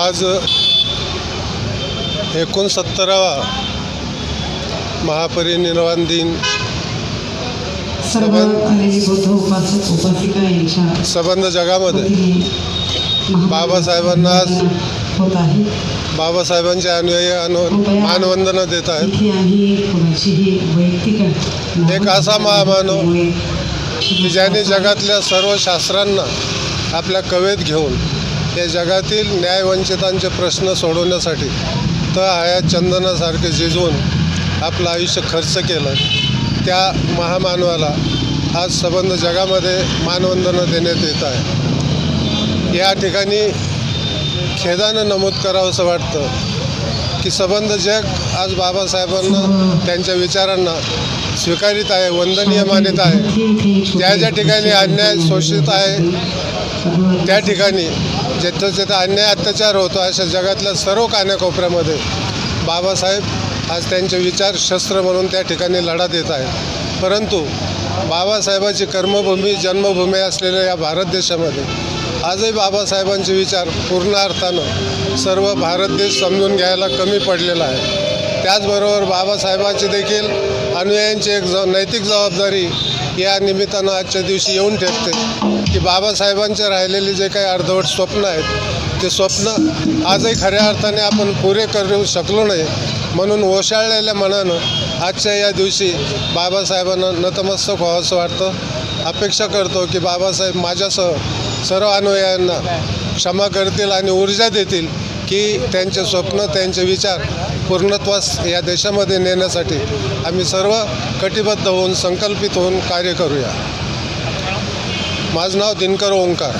आज 69वा महापरिनिर्वाण दिन सर्व आलेली बौद्ध उपासक उपासिका यांच्या संबंध जगामध्ये बाबासाहेबांना आज होत आहे। बाबासाहेबांचे अनुयायी मानवंदना देत आहेत। इथे आम्ही कोणाचीही वैयक्तिक एक असा महामानव की ज्याने जगातल्या सर्व शास्त्रांना आपल्या कवेत घेऊन या जगातील न्यायवंचितांचे प्रश्न सोडवण्यासाठी हयात चंदनासारखे झिजवून आपलं आयुष्य खर्च केलं। त्या महामानवाला आज संबंध जगामध्ये मानवंदना देण्यात येत आहे। या ठिकाणी खेदानं नमूद करावं असं वाटतं की संबंध जग आज बाबासाहेबांना त्यांच्या विचारांना स्वीकारित आहे, वंदनीय मानित आहे। ज्या ज्या ठिकाणी अन्याय शोषित आहे त्या ठिकाणी जिथं जिथं अन्याय अत्याचार होतो अशा जगातल्या सर्व कानाकोपऱ्यामध्ये बाबासाहेब आज त्यांचे विचार शस्त्र म्हणून त्या ठिकाणी लढा देत आहेत। परंतु बाबासाहेबांची कर्मभूमी जन्मभूमी असलेल्या या भारत देशामध्ये आजही बाबासाहेबांचे विचार पूर्ण अर्थानं सर्व भारत देश समजून घ्यायला कमी पडलेला आहे। त्याचबरोबर बाबासाहेबांची देखील अनुयायांची एक नैतिक जबाबदारी या निमित्तानं आजच्या दिवशी येऊन ठेपते की बाबासाहेबांचे राहिलेले जे काही अर्धवट स्वप्न आहेत ते स्वप्न आजही खऱ्या अर्थाने आपण पुरे करू शकलो नाही। म्हणून ओशाळलेल्या मनानं आजच्या या दिवशी बाबासाहेबांना नतमस्तक व्हावं असं वाटतं। अपेक्षा करतो की बाबासाहेब माझ्यासह सर्व अनुयायांना क्षमा करतील आणि ऊर्जा देतील की त्यांचे स्वप्न त्यांचे विचार पूर्णत्वास या देशामध्ये नेण्यासाठी आम्ही सर्व कटिबद्ध होऊन संकल्पित होऊन कार्य करूया। माझं नाव दिनकर ओंकार।